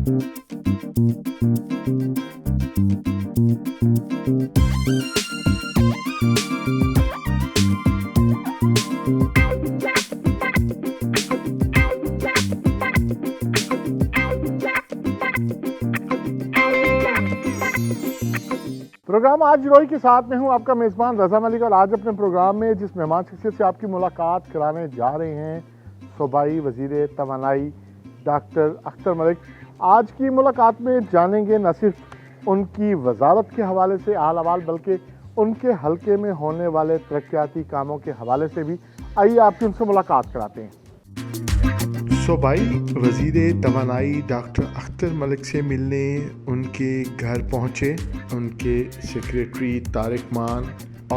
Programme آج روئی کے ساتھ میں ہوں، آپ کا میزبان رضا ملک، اور آج اپنے پروگرام میں جس مہمان شخصیت سے آپ کی ملاقات کرانے جا رہے ہیں، صوبائی وزیر توانائی ڈاکٹر اختر ملک۔ آج کی ملاقات میں جانیں گے نہ صرف ان کی وزارت کے حوالے سے حال احوال، بلکہ ان کے حلقے میں ہونے والے ترقیاتی کاموں کے حوالے سے بھی۔ آئیے آپ کی ان سے ملاقات کراتے ہیں۔ صوبائی وزیر توانائی ڈاکٹر اختر ملک سے ملنے ان کے گھر پہنچے ان کے سیکریٹری طارق مان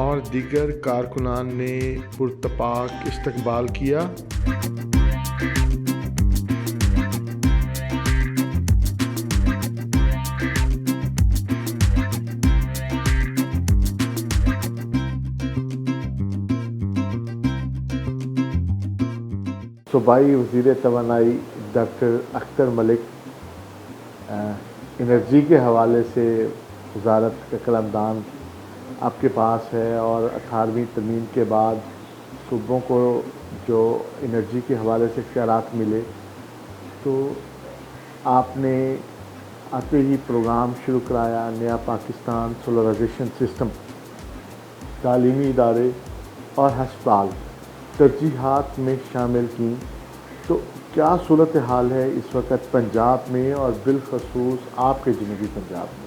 اور دیگر کارکنان نے پرتپاک استقبال کیا۔ صوبائی وزیر توانائی ڈاکٹر اختر ملک، انرجی کے حوالے سے وزارت کا قلمدان آپ کے پاس ہے، اور 18ویں ترمیم کے بعد صوبوں کو جو انرجی کے حوالے سے اختیارات ملے، تو آپ نے آتے ہی پروگرام شروع کرایا نیا پاکستان سولرائزیشن سسٹم۔ تعلیمی ادارے اور ہسپتال ترجیحات میں شامل کی۔ تو کیا صورتحال ہے اس وقت پنجاب میں اور بالخصوص آپ کے جنوبی پنجاب میں؟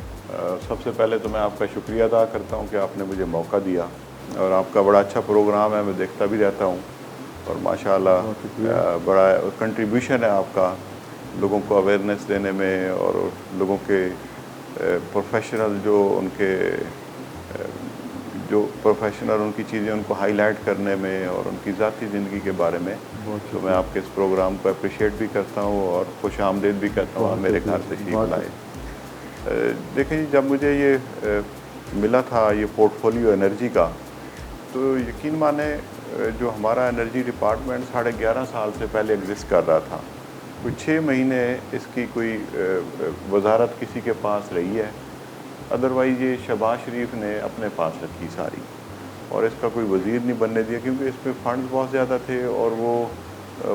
سب سے پہلے تو میں آپ کا شکریہ ادا کرتا ہوں کہ آپ نے مجھے موقع دیا، اور آپ کا بڑا اچھا پروگرام ہے، میں دیکھتا بھی رہتا ہوں، اور ماشاءاللہ بڑا کنٹریبیوشن ہے آپ کا لوگوں کو اویئرنیس دینے میں، اور لوگوں کے پروفیشنل جو پروفیشنل ان کی چیزیں ان کو ہائی لائٹ کرنے میں، اور ان کی ذاتی زندگی کے بارے میں۔ تو میں آپ کے اس پروگرام کو اپریشیٹ بھی کرتا ہوں اور خوش آمدید بھی کرتا ہوں، آپ میرے گھر تشریف لائے۔ دیکھیں جی، جب مجھے یہ ملا تھا یہ پورٹ فولیو انرجی کا، تو یقین مانیں جو ہمارا انرجی ڈپارٹمنٹ 11.5 سال سے پہلے ایگزسٹ کر رہا تھا، کوئی 6 مہینے اس کی کوئی وزارت کسی کے پاس رہی ہے، ادروائز یہ شہباز شریف نے اپنے پاس رکھی ساری، اور اس کا کوئی وزیر نہیں بننے دیا، کیونکہ اس پہ فنڈز بہت زیادہ تھے، اور وہ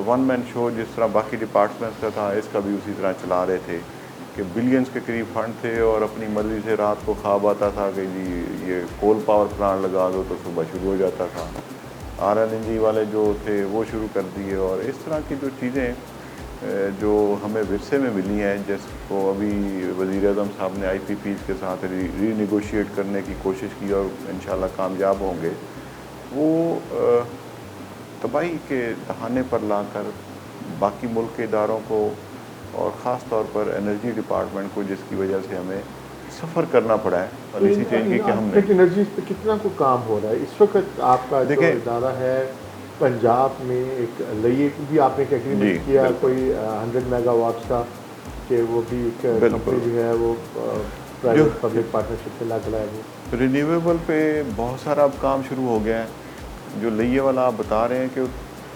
ون مین شو جس طرح باقی ڈپارٹمنٹس کا تھا، اس کا بھی اسی طرح چلا رہے تھے کہ بلینز کے قریب فنڈ تھے، اور اپنی مرضی سے رات کو خواب آتا تھا کہ جی یہ کول پاور پلانٹ لگا دو، تو صبح شروع ہو جاتا تھا۔ RLNG والے جو تھے وہ شروع کر دیے، اور اس طرح کی جو چیزیں جو ہمیں ورثے میں ملی ہیں، جس کو ابھی وزیر اعظم صاحب نے IPPs کے ساتھ ری نیگوشیٹ کرنے کی کوشش کی، اور انشاءاللہ کامیاب ہوں گے، وہ تباہی کے دہانے پر لا کر باقی ملک کے اداروں کو، اور خاص طور پر انرجی ڈپارٹمنٹ کو، جس کی وجہ سے ہمیں سفر کرنا پڑا ہے پالیسی چینج کی، کہ ہم نے انرجی پہ کتنا کو کام ہو رہا ہے اس وقت؟ آپ کا جو ادارہ ہے پنجاب میں، ایک لئیے بھی آپ نے ایک ایگریمنٹ کیا کوئی 100 میگا واٹس کا، کہ وہ بھی ایک کمپنی جو ہے وہ پرائیویٹ پبلک پارٹنرشپ سے لگ رہا ہے۔ وہ رینیویبل پہ بہت سارا اب کام شروع ہو گیا ہے۔ جو لئیے والا آپ بتا رہے ہیں کہ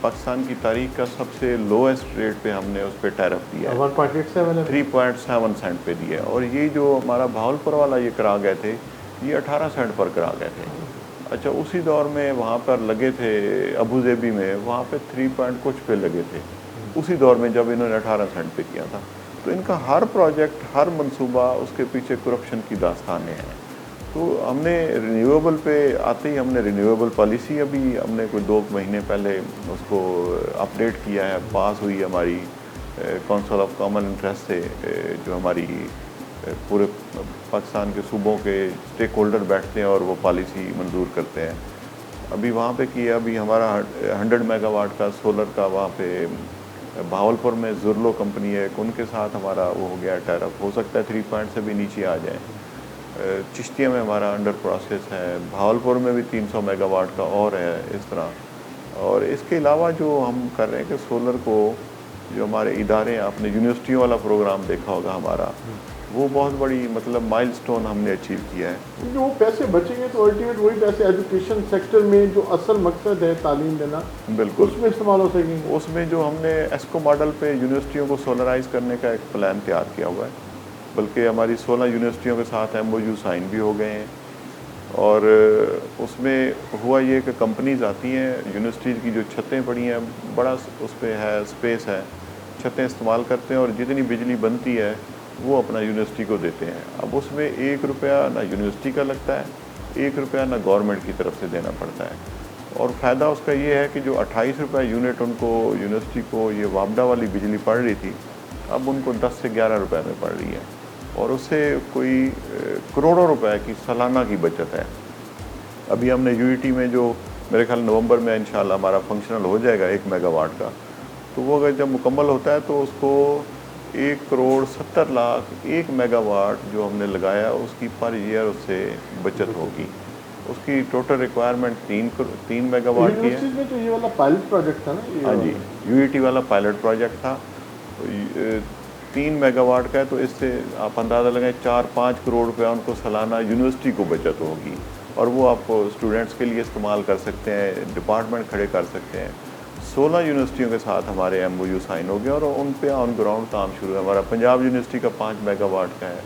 پاکستان کی تاریخ کا سب سے لویسٹ ریٹ پہ ہم نے اس پہ ٹیرف دیا ہے، 3.7 سینٹ پہ دیا ہے، اور یہ جو ہمارا بھاولپور والا یہ کرا گئے تھے، یہ 18 سینٹ پر کرا گئے تھے۔ اچھا، اسی دور میں وہاں پر لگے تھے ابو ظبی میں، وہاں پہ 3 کچھ پہ لگے تھے اسی دور میں، جب انہوں نے 18 سینٹ پہ کیا تھا۔ تو ان کا ہر پروجیکٹ، ہر منصوبہ، اس کے پیچھے کرپشن کی داستانیں ہیں۔ تو ہم نے رینیویبل پہ آتے ہی ہم نے رینیویبل پالیسی ابھی ہم نے کوئی 2 مہینے پہلے اس کو اپڈیٹ کیا ہے، پاس ہوئی ہماری کونسل آف کامن انٹرسٹ سے، جو ہماری پورے پاکستان کے صوبوں کے اسٹیک ہولڈر بیٹھتے ہیں اور وہ پالیسی منظور کرتے ہیں۔ ابھی وہاں پہ کیا، ابھی ہمارا 100 میگا واٹ کا سولر کا وہاں پہ بھاولپور میں زرلو کمپنی ہے، ان کے ساتھ ہمارا وہ ہو گیا ٹیرف، ہو سکتا ہے 3 سے بھی نیچے آ جائیں۔ چشتیہ میں ہمارا انڈر پروسیس ہے، بھاولپور میں بھی 300 میگا واٹ کا اور ہے، اس طرح۔ اور اس کے علاوہ جو ہم کر رہے ہیں کہ سولر کو جو ہمارے ادارے، آپ نے یونیورسٹیوں والا پروگرام دیکھا ہوگا ہمارا، وہ بہت بڑی مطلب مائل سٹون ہم نے اچیو کیا ہے. کیونکہ وہ پیسے بچیں گے تو الٹیمیٹ وہی پیسے ایجوکیشن سیکٹر میں جو اصل مقصد ہے تعلیم دینا بالکل اس میں استعمال ہو سکیں گے. اس میں جو ہم نے ایسکو ماڈل پہ یونیورسٹیوں کو سولرائز کرنے کا ایک پلان تیار کیا ہوا ہے, بلکہ ہماری 16 یونیورسٹیوں کے ساتھ MOU سائن بھی ہو گئے ہیں. اور اس میں ہوا یہ کہ کمپنیز آتی ہیں, یونیورسٹیز کی جو چھتیں پڑی ہیں بڑا اس پہ ہے اسپیس ہے, چھتیں استعمال کرتے ہیں اور جتنی بجلی بنتی ہے وہ اپنا یونیورسٹی کو دیتے ہیں. اب اس میں 1 روپیہ نہ یونیورسٹی کا لگتا ہے, 1 روپیہ نہ گورنمنٹ کی طرف سے دینا پڑتا ہے. اور فائدہ اس کا یہ ہے کہ جو 28 روپے یونٹ ان کو یونیورسٹی کو یہ وابڈا والی بجلی پڑ رہی تھی, اب ان کو 10 سے 11 روپے میں پڑ رہی ہے, اور اس سے کوئی کروڑوں روپے کی سالانہ کی بچت ہے. ابھی ہم نے UET میں جو میرے خیال نومبر میں انشاءاللہ ہمارا فنکشنل ہو جائے گا 1 میگا واٹ کا, تو وہ اگر جب مکمل ہوتا ہے تو اس کو 1,70,00,000 1 میگا واٹ جو ہم نے لگایا اس کی پر ایئر اس سے بچت ہوگی. اس کی ٹوٹل ریکوائرمنٹ 3 میگا واٹ کی ہے. یونیورسٹیز میں تو یہ والا پائلٹ پروجیکٹ تھا نا, ہاں جی, UET والا پائلٹ پروجیکٹ تھا, 3 میگا واٹ کا ہے, تو اس سے آپ اندازہ لگائیں 4-5 کروڑ روپے ان کو سالانہ یونیورسٹی کو بچت ہوگی, اور وہ آپ اسٹوڈنٹس کے لیے استعمال کر سکتے ہیں, ڈپارٹمنٹ کھڑے کر سکتے ہیں. 16 یونیورسٹیوں کے ساتھ ہمارے MOU سائن ہو گئے اور ان پہ آن گراؤنڈ کام شروع ہے. ہمارا پنجاب یونیورسٹی کا 5 میگا واٹ کا ہے,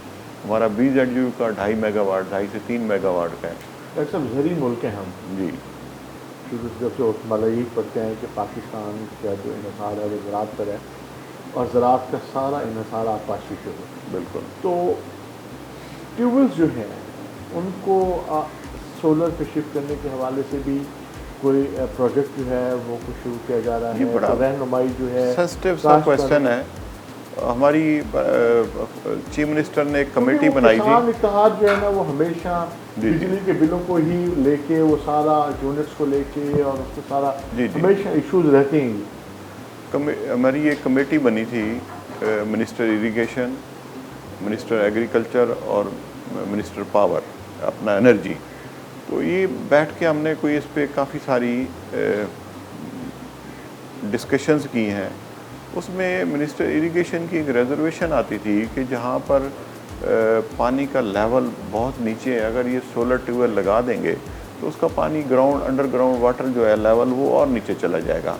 ہمارا BZU کا 2.5 میگا واٹ 2.5 سے 3 میگا واٹ کا ہے. ڈاکٹر صاحب زرعی ملک ہیں ہم جی, جب سے ملائی پڑھتے ہیں کہ پاکستان کا جو انحصار ہے وہ زراعت پر ہے, اور زراعت کا سارا انحصار آبپاشی پہ ہو. بالکل. تو ٹیوبویلز جو ہیں ان کو سولر پہ شفٹ کرنے کے حوالے سے بھی کوئی پروجیکٹ جو ہے وہ کچھ شروع کیا جا رہا ہے. بڑا رہنمائی جو ہے سینسٹیو سا کویسچن ہے. ہماری چیف منسٹر نے ایک کمیٹی بنائی تھی. کسان اتحاد جو ہے نا وہ ہمیشہ بجلی کے بلوں کو ہی لے کے وہ سارا یونٹس کو لے کے اور اس کو سارا ہمیشہ ایشوز رہتے ہیں. ہماری ایک کمیٹی بنی تھی, منسٹر اریگیشن, منسٹر ایگریکلچر اور منسٹر پاور اپنا انرجی. تو یہ بیٹھ کے ہم نے کوئی اس پہ کافی ساری ڈسکشنز کی ہیں. اس میں منسٹر اریگیشن کی ایک ریزرویشن آتی تھی کہ جہاں پر پانی کا لیول بہت نیچے ہے, اگر یہ سولر ٹیوب ویل لگا دیں گے تو اس کا پانی گراؤنڈ انڈر گراؤنڈ واٹر جو ہے لیول وہ اور نیچے چلا جائے گا.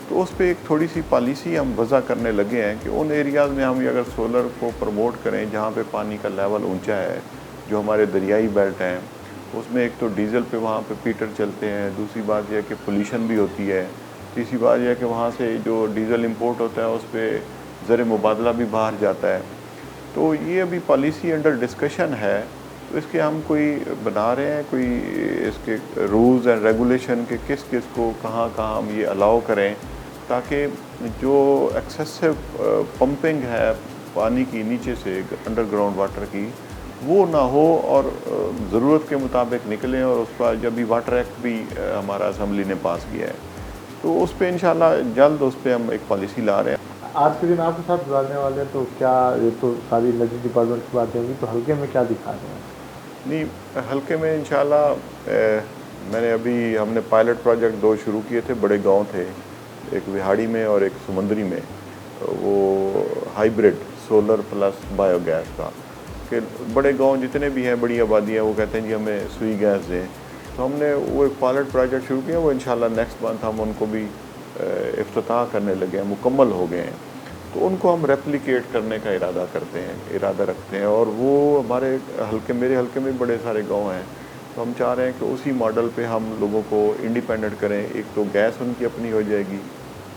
تو اس پہ ایک تھوڑی سی پالیسی ہم وضع کرنے لگے ہیں کہ ان ایریاز میں ہم اگر سولر کو پروموٹ کریں جہاں پہ پانی کا لیول اونچا ہے, جو ہمارے دریائی بیلٹ ہیں, اس میں ایک تو ڈیزل پہ وہاں پہ پیٹر چلتے ہیں, دوسری بات یہ ہے کہ پولیوشن بھی ہوتی ہے, تیسری بات یہ ہے کہ وہاں سے جو ڈیزل امپورٹ ہوتا ہے اس پہ زر مبادلہ بھی باہر جاتا ہے. تو یہ ابھی پالیسی انڈر ڈسکشن ہے, تو اس کے ہم کوئی بنا رہے ہیں کوئی اس کے رولز اینڈ ریگولیشن کہ کس کس کو کہاں کہاں ہم یہ الاؤ کریں, تاکہ جو ایکسیسو پمپنگ ہے پانی کی نیچے سے انڈر گراؤنڈ واٹر کی وہ نہ ہو, اور ضرورت کے مطابق نکلیں. اور اس کا جب بھی واٹر ایکٹ بھی ہمارا اسمبلی نے پاس کیا ہے, تو اس پہ انشاءاللہ جلد اس پہ ہم ایک پالیسی لا رہے ہیں. آج کے دن آپ کے ساتھ گزارنے والے ہیں, تو کیا یہ تو ساری انرجی ڈپارٹمنٹ کی باتیں ہوگی, تو حلقے میں کیا دکھا رہے ہیں؟ نہیں, حلقے میں انشاءاللہ میں نے ابھی ہم نے پائلٹ پروجیکٹ 2 شروع کیے تھے. بڑے گاؤں تھے, ایک وہاڑی میں اور ایک سمندری میں, وہ hybrid solar plus biogas کا, کہ بڑے گاؤں جتنے بھی ہیں بڑی آبادی ہیں وہ کہتے ہیں جی ہمیں سوئی گیس دیں. تو ہم نے وہ ایک پائلٹ پروجیکٹ شروع کیا, وہ انشاءاللہ نیکسٹ منتھ ہم ان کو بھی افتتاح کرنے لگے ہیں, مکمل ہو گئے ہیں. تو ان کو ہم ریپلیکیٹ کرنے کا ارادہ رکھتے ہیں. اور وہ ہمارے حلقے, میرے حلقے میں بڑے سارے گاؤں ہیں, تو ہم چاہ رہے ہیں کہ اسی ماڈل پہ ہم لوگوں کو انڈیپینڈنٹ کریں. ایک تو گیس ان کی اپنی ہو جائے گی,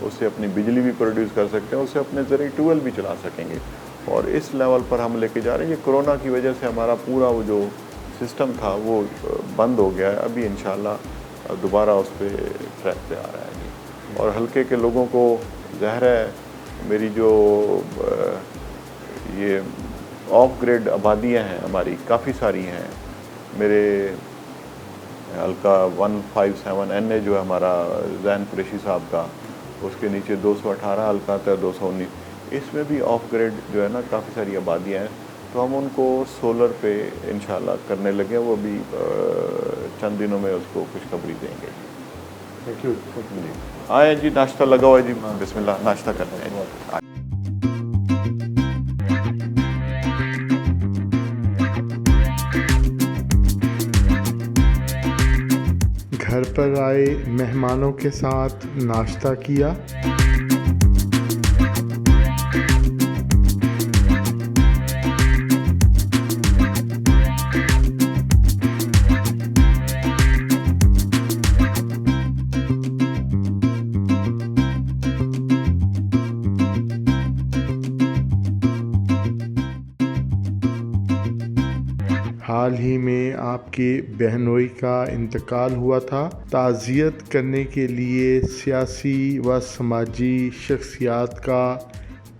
اس سے اپنی بجلی بھی پروڈیوس کر سکتے ہیں, اس سے اپنے زرعی ٹیوبویل بھی چلا سکیں گے. اور اس لیول پر ہم لے کے جا رہے ہیں. یہ کرونا کی وجہ سے ہمارا پورا وہ جو سسٹم تھا وہ بند ہو گیا ہے, ابھی انشاءاللہ دوبارہ اس پہ ٹریک پہ آ رہا ہے. اور حلقے کے لوگوں کو ظاہر ہے میری جو یہ آف گریڈ آبادیاں ہیں ہماری کافی ساری ہیں. میرے حلقہ 157 NA جو ہے ہمارا زین قریشی صاحب کا, اس کے نیچے 218 حلقہ تھا, 219, اس میں بھی آف گریڈ جو ہے نا کافی ساری آبادیاں ہیں. تو ہم ان کو سولر پہ انشاءاللہ کرنے لگے, وہ بھی چند دنوں میں اس کو خوشخبری دیں گے. Thank you. آئے جی, ناشتہ لگا ہوا ہے جی, بسم اللہ ناشتہ کرتے ہیں. پر آئے مہمانوں کے ساتھ ناشتہ کیا۔ حال ہی میں آپ کے بہنوئی کا انتقال ہوا تھا۔ تعزیت کرنے کے لیے سیاسی و سماجی شخصیات کا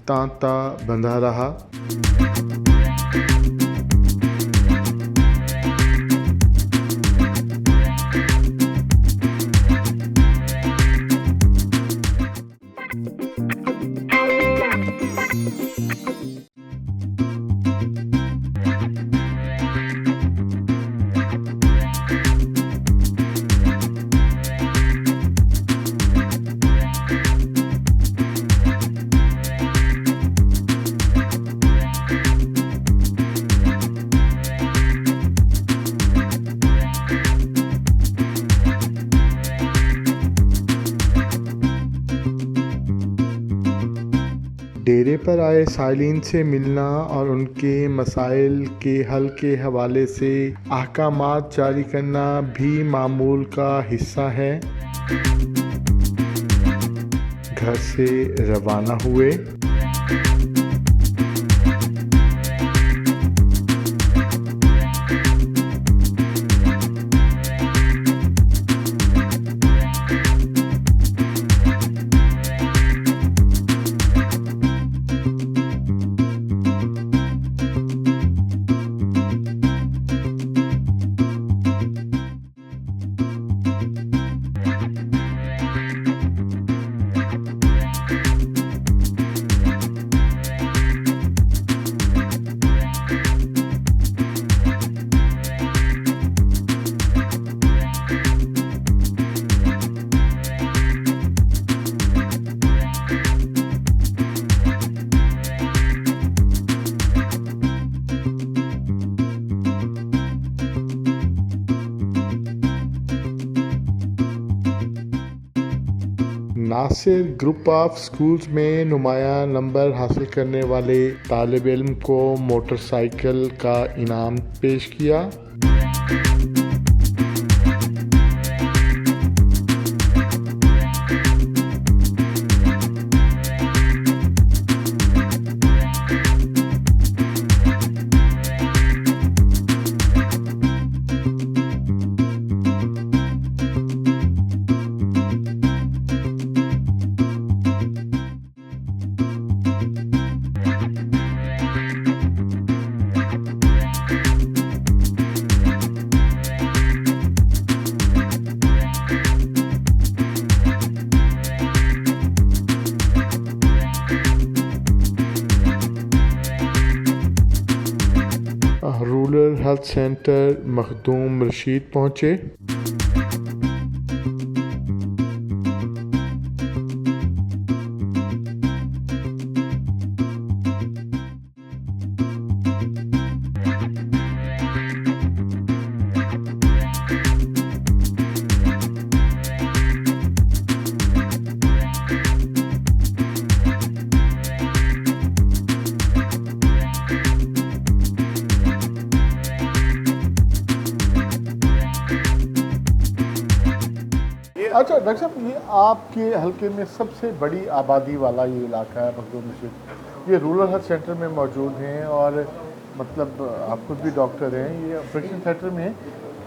تانتا بندھا رہا۔ ڈیرے پر آئے سائلین سے ملنا اور ان کے مسائل کے حل کے حوالے سے احکامات جاری کرنا بھی معمول کا حصہ ہے۔ گھر سے روانہ ہوئے۔ ناصر گروپ آف سکولز میں نمایاں نمبر حاصل کرنے والے طالب علم کو موٹر سائیکل کا انعام پیش کیا۔ رورل ہیلتھ سینٹر مخدوم رشید پہنچے۔ اچھا ڈاکٹر صاحب، یہ آپ کے حلقے میں سب سے بڑی آبادی والا یہ علاقہ ہے مخدوم رشید، یہ رورل ہیلتھ سینٹر میں موجود ہیں اور مطلب آپ خود بھی ڈاکٹر ہیں، یہ آپریشن تھیٹر میں ہیں،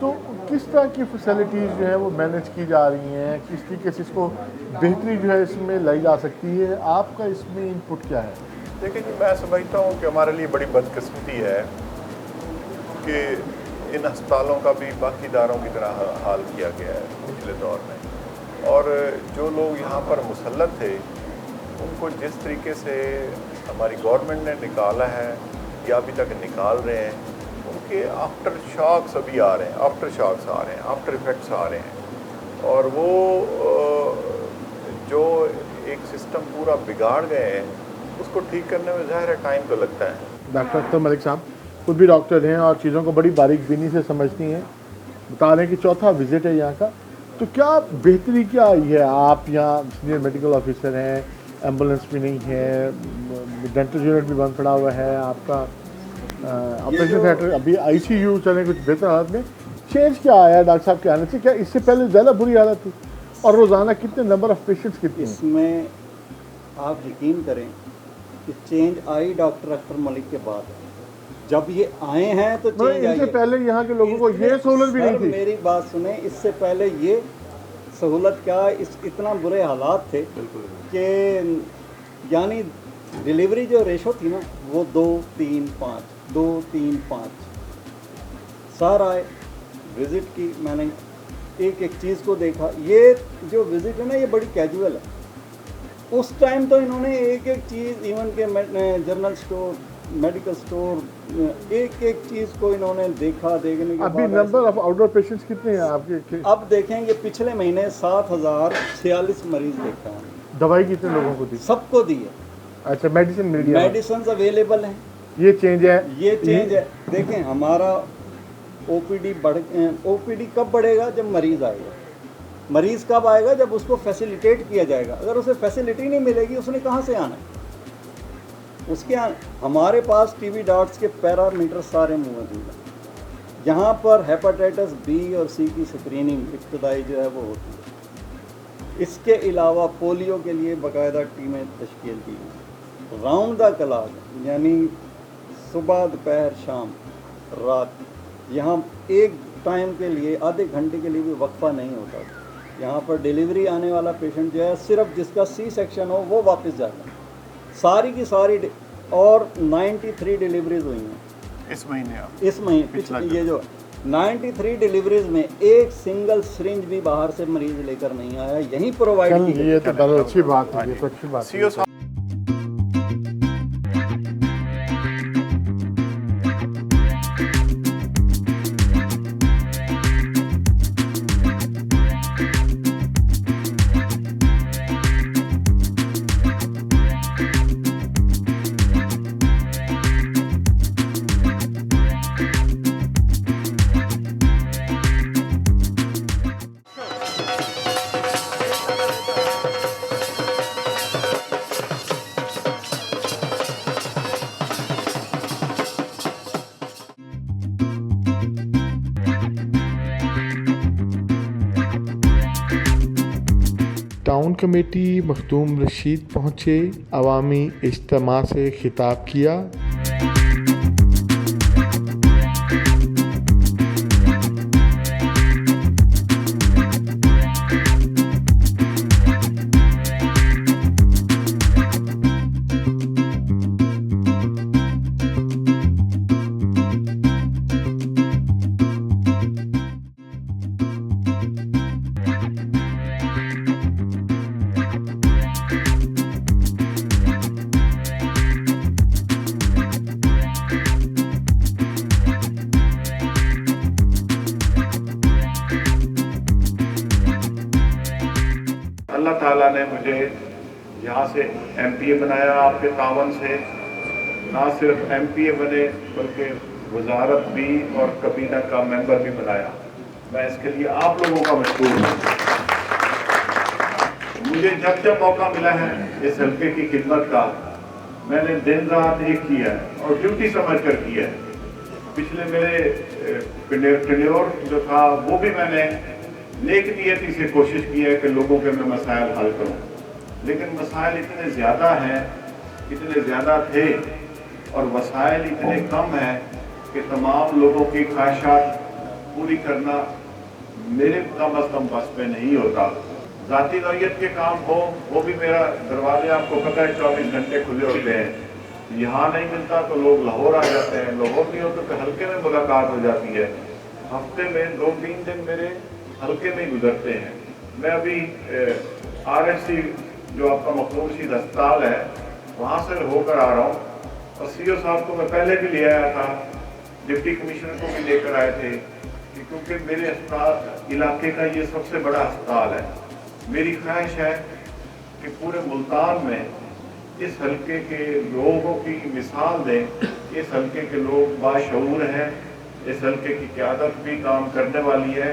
تو کس طرح کی فیسلٹیز جو ہے وہ مینیج کی جا رہی ہیں، کس طریقے سے اس کو بہتری جو ہے اس میں لائی جا سکتی ہے، آپ کا اس میں ان پٹ کیا ہے؟ دیکھیں جی، میں سمجھتا ہوں کہ ہمارے لیے بڑی بدقسمتی ہے کہ ان ہسپتالوں کا بھی باقی اداروں کی طرح حال کیا گیا ہے پچھلے دور میں، اور جو لوگ یہاں پر مسلط تھے ان کو جس طریقے سے ہماری گورنمنٹ نے نکالا ہے یا ابھی تک نکال رہے ہیں، ان کے آفٹر شاکس ابھی آ رہے ہیں، آفٹر شاکس آ رہے ہیں، آفٹر ایفیکٹس آ رہے ہیں، اور وہ جو ایک سسٹم پورا بگاڑ گئے ہیں اس کو ٹھیک کرنے میں ظاہر ہے ٹائم تو لگتا ہے۔ ڈاکٹر اختر ملک صاحب خود بھی ڈاکٹر ہیں اور چیزوں کو بڑی باریک بینی سے سمجھتی ہیں، بتا رہے ہیں کہ چوتھا وزٹ ہے یہاں کا، تو کیا بہتری کیا آئی ہے؟ آپ یہاں سینئر میڈیکل آفیسر ہیں، ایمبولینس بھی نہیں ہے، ڈینٹل یونٹ بھی بند پڑا ہوا ہے، آپ کا آپریشن تھیٹر ابھی آئی سی یو چلیں کچھ بہتر حالت میں. چینج کیا آیا ڈاکٹر صاحب کے آنے سے؟ کیا اس سے پہلے زیادہ بری حالت تھی؟ اور روزانہ کتنے نمبر آف پیشنٹس کتنے ہیں؟ اس میں آپ یقین کریں کہ چینج آئی ڈاکٹر اختر ملک کے بعد. جب یہ آئے ہیں تو چینج ان آئی سے پہلے یہاں کے لوگوں کو یہ سہولت بھی نہیں تھی. میری بات سنیں، اس سے پہلے یہ سہولت کیا، اتنا برے حالات تھے کہ یعنی ڈیلیوری جو ریشو تھی نا وہ 2-3-5 2-3-5. سر آئے، وزٹ کی، میں نے ایک ایک چیز کو دیکھا. یہ جو وزٹ ہے نا یہ بڑی کیجول ہے. اس ٹائم تو انہوں نے ایک ایک چیز، ایون کہ جنرل اسٹور، میڈیکل اسٹور، ایک ایک چیز کو انہوں نے دیکھا. دیکھنے کے ابھی number of out door patients کتنے ہیں آپ کے؟ اب دیکھیں یہ پچھلے مہینے 7,046 مریض دیکھا ہے. دوائی کتنے لوگوں کو دی؟ سب کو دی ہے. اچھا، میڈیسن مل گیا؟ میڈیسنز اویلیبل ہیں. یہ چینج ہے، یہ چینج ہے. دیکھیں ہمارا او پی ڈی کب بڑھے گا؟ جب مریض آئے گا. مریض کب آئے گا؟ جب اس کو فیسیلیٹیٹ کیا جائے گا. اگر اسے فیسیلیٹی نہیں ملے گی اس نے کہاں سے آنا ہے؟ اس کے ہمارے پاس ٹی وی ڈاٹس کے پیرامیٹر سارے موجود ہیں. یہاں پر ہیپاٹائٹس بی اور سی کی سکریننگ ابتدائی جو ہے وہ ہوتی ہے. اس کے علاوہ پولیو کے لیے باقاعدہ ٹیمیں تشکیل کی گئی. راؤنڈ دا کلاک یعنی صبح، دوپہر، شام، رات، یہاں ایک ٹائم کے لیے آدھے گھنٹے کے لیے بھی وقفہ نہیں ہوتا. یہاں پر ڈیلیوری آنے والا پیشنٹ جو ہے صرف جس کا سی سیکشن ہو وہ واپس جاتا ہے. ساری کی ساری اور 93 ڈیلیوریز ہوئی ہیں اس مہینے. اس مہینے یہ جو 93 ڈیلیوریز میں ایک سنگل سرنج بھی باہر سے مریض لے کر نہیں آیا، یہیں پرووائڈ کی گئی. یہ تو بہت اچھی بات ہے. یہ تو اچھی بات ہے. ٹاؤن کمیٹی مخدوم رشید پہنچے، عوامی اجتماع سے خطاب کیا. اللہ تعالیٰ نے مجھے یہاں سے ایم پی اے بنایا. آپ کے تعاون سے نہ صرف ایم پی اے بنے بلکہ وزارت بھی اور کابینہ کا ممبر بھی بنایا. میں اس کے لیے آپ لوگوں کا مشکور ہوں. مجھے جب جب موقع ملا ہے اس حلقے کی خدمت کا، میں نے دن رات ایک کیا ہے اور ڈیوٹی سمجھ کر کیا ہے. پچھلے میرے ٹینیور جو تھا وہ بھی میں نے نیک نیتی سے کوشش کی ہے کہ لوگوں کے میں مسائل حل کروں. لیکن مسائل اتنے زیادہ ہیں، اتنے زیادہ تھے اور وسائل اتنے کم ہیں کہ تمام لوگوں کی خواہشات پوری کرنا میرے کم از کم بس پہ نہیں ہوتا. ذاتی نوعیت کے کام ہو وہ بھی میرا دروازے آپ کو پتہ ہے 24 گھنٹے کھلے ہوتے ہیں. یہاں نہیں ملتا تو لوگ لاہور آ جاتے ہیں، لاہور نہیں ہوتا تو حلقے میں ملاقات ہو جاتی ہے. ہفتے میں 2-3 دن میرے حلقے میں گزرتے ہیں. میں ابھی آر ایس سی جو آپ کا مخدوم رشید ہسپتال ہے وہاں سے ہو کر آ رہا ہوں. اور سی او صاحب کو میں پہلے بھی لے آیا تھا، ڈپٹی کمشنر کو بھی لے کر آئے تھے، کیونکہ میرے ہسپتال علاقے کا یہ سب سے بڑا ہسپتال ہے. میری خواہش ہے کہ پورے ملتان میں اس حلقے کے لوگوں کی مثال دیں. اس حلقے کے لوگ باشعور ہیں، اس حلقے کی قیادت بھی کام کرنے والی ہے.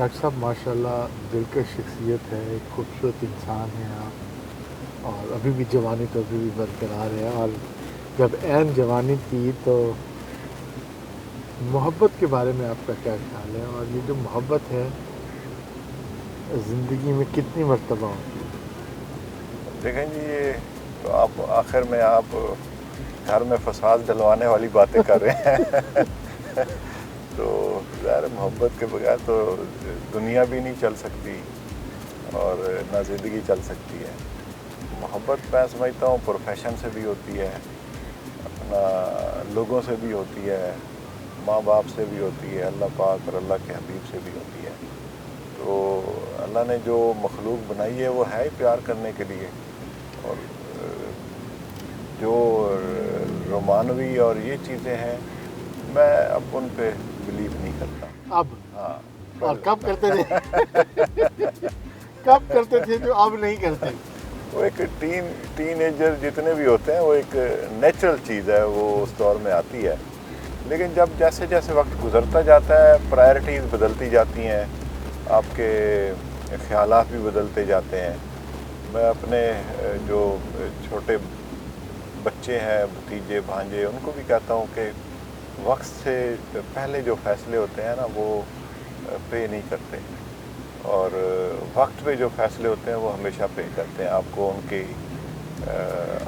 ڈاکٹر صاحب ماشاءاللہ دلکش شخصیت ہے، ایک خوبصورت انسان ہیں آپ، اور ابھی بھی جوانی تو ابھی بھی برقرار ہے، اور جب عین جوانی تھی تو محبت کے بارے میں آپ کا کیا خیال ہے، اور یہ جو محبت ہے زندگی میں کتنی مرتبہ ہوتی ہے؟ دیکھیں جی، یہ تو آپ آخر میں آپ گھر میں فساد ڈلوانے والی باتیں کر رہے ہیں تو ظاہر محبت کے بغیر تو دنیا بھی نہیں چل سکتی اور نہ زندگی چل سکتی ہے۔ محبت میں سمجھتا ہوں پروفیشن سے بھی ہوتی ہے، اپنا لوگوں سے بھی ہوتی ہے، ماں باپ سے بھی ہوتی ہے، اللہ پاک اور اللہ کے حبیب سے بھی ہوتی ہے۔ تو اللہ نے جو مخلوق بنائی ہے وہ ہے ہی پیار کرنے کے لیے، اور جو رومانوی اور یہ چیزیں ہیں میں اب ان پہ بلیو نہیں کرتا۔ اب ہاں، اور کب کرتے تھے کب کرتے تھے جو اب نہیں کرتے؟ وہ ایک ٹین ایجر جتنے بھی ہوتے ہیں وہ ایک نیچرل چیز ہے، وہ اس دور میں آتی ہے، لیکن جب جیسے جیسے وقت گزرتا جاتا ہے پرائرٹیز بدلتی جاتی ہیں، آپ کے خیالات بھی بدلتے جاتے ہیں۔ میں اپنے جو چھوٹے بچے ہیں، بھتیجے بھانجے، ان کو بھی کہتا ہوں کہ وقت سے پہلے جو فیصلے ہوتے ہیں نا وہ پے نہیں کرتے، اور وقت پہ جو فیصلے ہوتے ہیں وہ ہمیشہ پے کرتے ہیں، آپ کو ان کی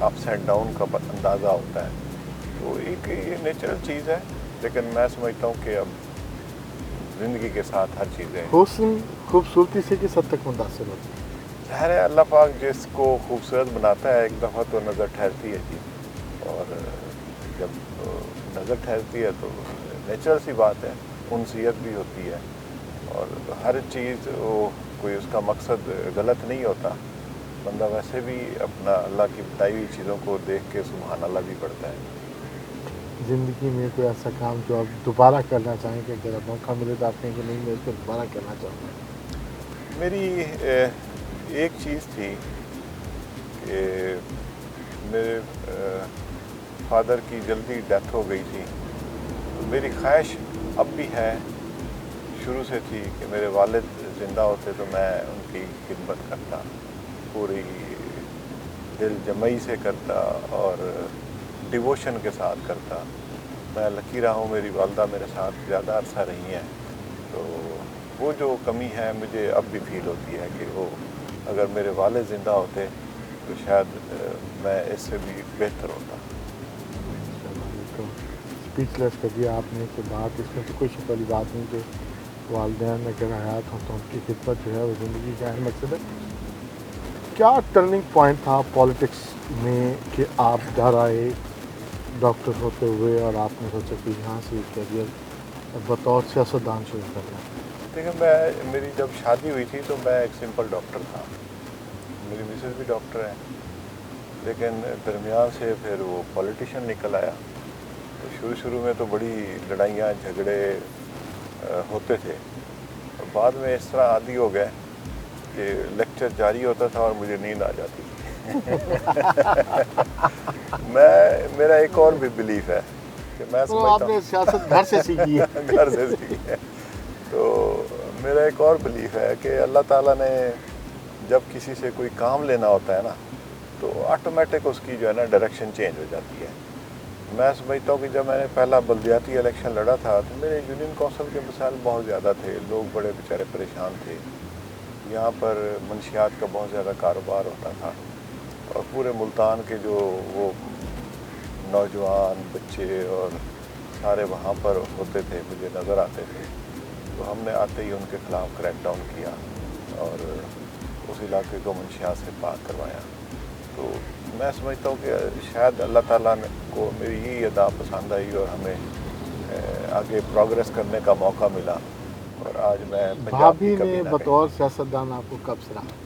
اپس اینڈ ڈاؤن کا اندازہ ہوتا ہے۔ تو ایک یہ نیچرل چیز ہے، لیکن میں سمجھتا ہوں کہ اب زندگی کے ساتھ ہر چیزیں حسن خوبصورتی سے کس حد تک متاثر ہوتی ہے؟ ظاہر ہے اللہ پاک جس کو خوبصورت بناتا ہے ایک دفعہ تو نظر ٹھہرتی ہے جی، اور جب نظر ٹھہرتی ہے تو نیچرل سی بات ہے، انسیت بھی ہوتی ہے، اور ہر چیز وہ کوئی اس کا مقصد غلط نہیں ہوتا، بندہ ویسے بھی اپنا اللہ کی بتائی ہوئی چیزوں کو دیکھ کے سبحان اللہ بھی پڑھتا ہے۔ زندگی میں کوئی ایسا کام جو آپ دوبارہ کرنا چاہیں کہ اگر موقع ملے تو آپ کہیں کہ نہیں میں اس کو دوبارہ کرنا چاہوں گا؟ میری ایک چیز تھی کہ میرے فادر کی جلدی ڈیتھ ہو گئی تھی، تو میری خواہش اب بھی ہے، شروع سے تھی کہ میرے والد زندہ ہوتے تو میں ان کی خدمت کرتا، پوری دل جمعی سے کرتا اور ڈیووشن کے ساتھ کرتا۔ میں لکی رہا ہوں، میری والدہ میرے ساتھ زیادہ عرصہ رہی ہیں، تو وہ جو کمی ہے مجھے اب بھی فیل ہوتی ہے کہ وہ اگر میرے والد زندہ ہوتے تو شاید میں اس سے بھی بہتر ہوتا۔ تو اسپیچ لیس کر دیا آپ نے کہ بات اس میں تو کوئی شک والی بات نہیں کہ والدین اگر حیات ہوں تو ان کی خدمت جو ہے وہ زندگی کا اہم مقصد ہے۔ کیا ٹرننگ پوائنٹ تھا پالیٹکس میں کہ آپ گھر آئے ڈاکٹر ہوتے ہوئے اور آپ نے سوچا کہ یہاں سے کیریئر بطور سیاستدان شروع کرنا؟ دیکھیں میری جب شادی ہوئی تھی تو میں ایک سمپل ڈاکٹر تھا، میری مسز بھی ڈاکٹر ہیں، لیکن درمیان سے پھر وہ پولیٹیشین نکل آیا، تو شروع میں تو بڑی لڑائیاں جھگڑے ہوتے تھے، اور بعد میں اس طرح عادی ہو گئے کہ لیکچر جاری ہوتا تھا اور مجھے نیند آ جاتی تھی میرا ایک اور بھی بلیف ہے کہ میں آپ نے سیاست گھر سے سیکھی ہے گھر سے سیکھی ہے، تو میرا ایک اور بلیف ہے کہ اللہ تعالیٰ نے جب کسی سے کوئی کام لینا ہوتا ہے نا تو آٹومیٹک اس کی جو ہے نا ڈائریکشن چینج ہو جاتی ہے۔ میں سمجھتا ہوں کہ جب میں نے پہلا بلدیاتی الیکشن لڑا تھا تو میرے یونین کونسل کے مسائل بہت زیادہ تھے، لوگ بڑے بیچارے پریشان تھے، یہاں پر منشیات کا بہت زیادہ کاروبار ہوتا تھا، اور پورے ملتان کے جو وہ نوجوان بچے اور سارے وہاں پر ہوتے تھے مجھے نظر آتے تھے، تو ہم نے آتے ہی ان کے خلاف کریک ڈاؤن کیا اور اس علاقے کو منشیات سے پاک کروایا۔ تو میں سمجھتا ہوں کہ شاید اللہ تعالیٰ کو میری یہ ادا پسند آئی اور ہمیں آگے پروگریس کرنے کا موقع ملا، اور آج میں پنجاب کی بھابھی نے کبینہ بطور سیاستدان آپ کو کب سراہا؟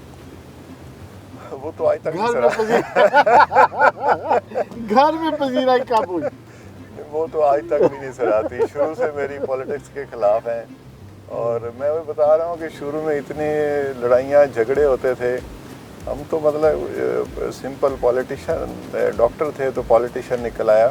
وہ تو آج تک گھر میں پذیرائی کب ہوئی؟ وہ تو آج تک بھی نہیں سراہتی، شروع سے میری پولیٹکس کے خلاف ہیں، اور میں وہ بتا رہا ہوں کہ شروع میں اتنی لڑائیاں جھگڑے ہوتے تھے، ہم تو مطلب سمپل پولیٹیشین ڈاکٹر تھے تو پولیٹیشین نکل آیا۔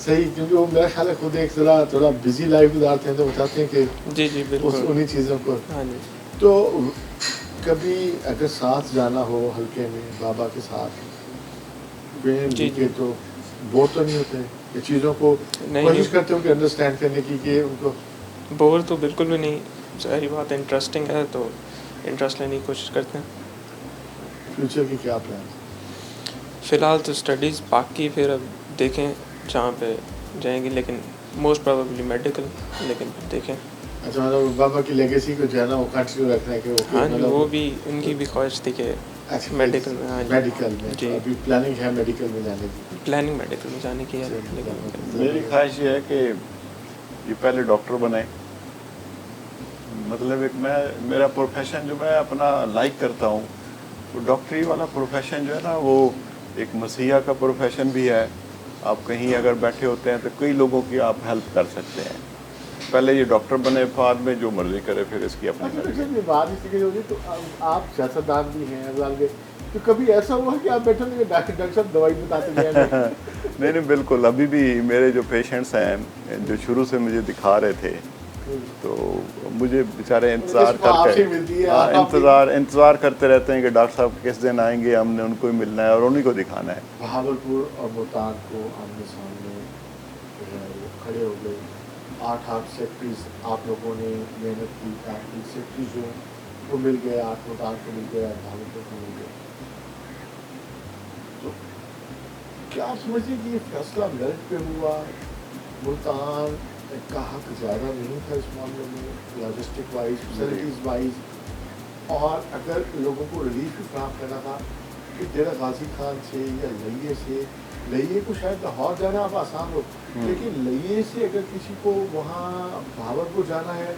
صحیح, کیونکہ وہ میرا خیال ہے خود ایک ذرا تھوڑا بزی لائف گزارتے ہیں, تو بتاتے ہیں کہ جی جی بالکل انہیں چیزوں کو. ہاں جی. تو کبھی اگر ساتھ جانا ہو ہلکے میں بابا کے ساتھ جی کے, تو بور تو نہیں ہوتے یہ چیزوں کو کوشش کرتے ہو کہ انڈرسٹینڈ کرنے کی, کہ ان کو بور تو بالکل بھی نہیں, ظاہری بات انٹرسٹنگ ہے تو انٹرسٹ لینے کی کوشش کرتے ہیں. فیوچر کی کیا پلان؟ فی الحال تو اسٹڈیز باقی, پھر اب دیکھیں جہاں پہ جائیں گے, لیکن موسٹ پروبیبلی میڈیکل, لیکن دیکھیں. اچھا, مطلب بابا کی لیگیسی کو جو ہے نا وہ کنٹینیو رکھنا ہے کہ ہاں جی, وہ بھی ان کی بھی خواہش تھی کہ میڈیکل میں. ہاں میڈیکل میں جی, ابھی پلاننگ ہے میڈیکل میں جانے کی؟ پلاننگ میڈیکل میں جانے کی ہے, لیکن میری خواہش یہ ہے کہ یہ پہلے ڈاکٹر بنیں. مطلب ایک میرا پروفیشن جو میں اپنا لائک کرتا ہوں, تو ڈاکٹری والا پروفیشن جو ہے نا وہ ایک مسیحا کا پروفیشن بھی ہے. آپ کہیں اگر بیٹھے ہوتے ہیں تو کئی لوگوں کی آپ ہیلپ کر سکتے ہیں. پہلے یہ ڈاکٹر بنے, بعد میں جو مرضی کرے, پھر اس کی اپنی مرضی. بات اس کی ہوگی, تو آپ سیاستدان بھی ہیں, تو کبھی ایسا ہوا کہ آپ بیٹھے نہیں ڈاکٹر صاحب دوائی بتاتے ہیں؟ نہیں بالکل, ابھی بھی میرے جو پیشنٹس ہیں جو شروع سے مجھے دکھا رہے تھے, تو مجھے بیچارے انتظار کرتے رہتے ہیں کہ ڈاکٹر صاحب کس دن آئیں گے, ہم نے ان کو ہی ملنا ہے اور انہیں کو دکھانا ہے. بہاولپور اور ملتان کو آمنے سامنے کھڑے ہو گئے, 8 سیکٹریز آپ لوگوں نے محنت کی, کافی سیکٹریز جو وہ مل گئے, 8 ملتان کو مل گیا, بہاولپور کو مل گیا. تو کیا آپ سمجھتے ہیں کہ یہ فیصلہ میرٹ پہ ہوا؟ ملتان کا حق زیادہ نہیں تھا اس معاملے میں, لاجسٹک وائز, فیسلٹیز وائز, اور اگر لوگوں کو ریلیف فراہم کرنا تھا کہ ڈیرہ غازی خان سے یا لئیے سے, لئیے کو شاید لاہور جانا اب آسان ہو, لیکن لئیے سے اگر کسی کو وہاں بہاولپور جانا ہے,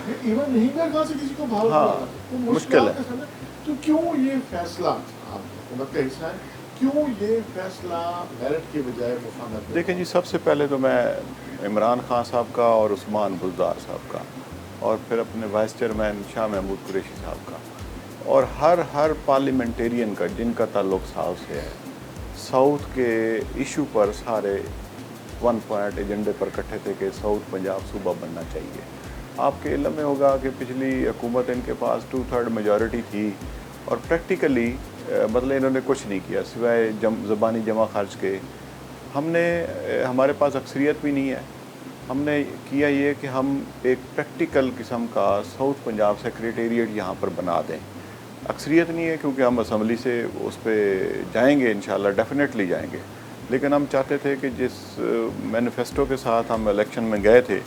ایون نہیں گھر سے کسی کو بہاولپور تو مشکل ہے. تو کیوں یہ فیصلہ, حکومت کا حصہ ہے, کیوں یہ فیصلہ میرٹ کے بجائے مفاہمت؟ دیکھیں جی, سب سے پہلے تو میں عمران خان صاحب کا اور عثمان بزدار صاحب کا, اور پھر اپنے وائس چیئرمین شاہ محمود قریشی صاحب کا, اور ہر پارلیمنٹیرین کا جن کا تعلق ساؤتھ سے ہے, ساؤتھ کے ایشو پر سارے 1 پوائنٹ ایجنڈے پر اکٹھے تھے کہ ساؤتھ پنجاب صوبہ بننا چاہیے. آپ کے علم میں ہوگا کہ پچھلی حکومت ان کے پاس 2/3 میجورٹی تھی, اور پریکٹیکلی مطلب انہوں نے کچھ نہیں کیا سوائے زبانی جمع خرچ کے. ہم نے, ہمارے پاس اکثریت بھی نہیں ہے, ہم نے کیا یہ کہ ہم ایک پریکٹیکل قسم کا ساؤتھ پنجاب سیکریٹریٹ یہاں پر بنا دیں. اکثریت نہیں ہے کیونکہ ہم اسمبلی سے اس پہ جائیں گے, انشاءاللہ ڈیفینیٹلی جائیں گے, لیکن ہم چاہتے تھے کہ جس مینیفیسٹو کے ساتھ ہم الیکشن میں گئے تھے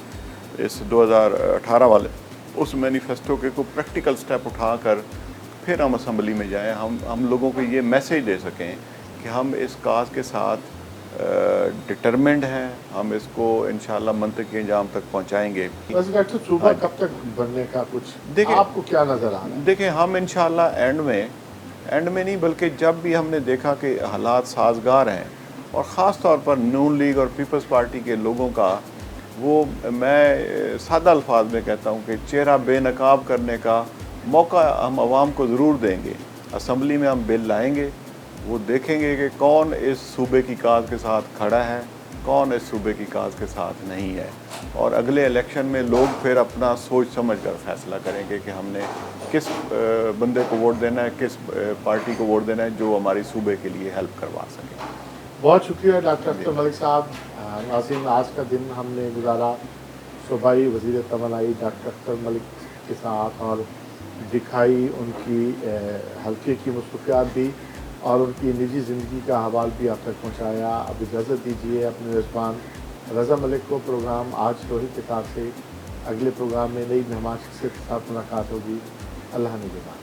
اس 2018 والے, اس مینیفیسٹو کے کوئی پریکٹیکل سٹیپ اٹھا کر پھر ہم اسمبلی میں جائیں, ہم لوگوں کو یہ میسیج دے سکیں کہ ہم اس کاز کے ساتھ ڈٹرمنڈ ہیں, ہم اس کو انشاءاللہ منطقی انجام تک پہنچائیں گے. بس ڈاکٹر صوبہ کب تک بننے کا کچھ دیکھیں آپ کو کیا نظر آ رہا ہے؟ دیکھیں ہم انشاءاللہ اینڈ میں نہیں, بلکہ جب بھی ہم نے دیکھا کہ حالات سازگار ہیں, اور خاص طور پر نون لیگ اور پیپلز پارٹی کے لوگوں کا, وہ میں سادہ الفاظ میں کہتا ہوں کہ چہرہ بے نقاب کرنے کا موقع ہم عوام کو ضرور دیں گے. اسمبلی میں ہم بل لائیں گے, وہ دیکھیں گے کہ کون اس صوبے کی کاز کے ساتھ کھڑا ہے, کون اس صوبے کی کاز کے ساتھ نہیں ہے, اور اگلے الیکشن میں لوگ پھر اپنا سوچ سمجھ کر فیصلہ کریں گے کہ ہم نے کس بندے کو ووٹ دینا ہے, کس پارٹی کو ووٹ دینا ہے جو ہماری صوبے کے لیے ہیلپ کروا سکے. بہت شکریہ ڈاکٹر اختر ملک صاحب. ناظرین, آج کا دن ہم نے گزارا صوبائی وزیر توانائی ڈاکٹر اختر ملک کے ساتھ, اور دکھائی ان کی حلقے کی مصروفیات بھی, اور ان کی نجی زندگی کا حوال بھی آپ تک پہنچایا. اب اجازت دیجیے اپنے میزبان رضا ملک کو. پروگرام آج توحید کتاب سے, اگلے پروگرام میں نئی مہمان شخصیت کے ساتھ ملاقات ہوگی. اللہ نگہبان.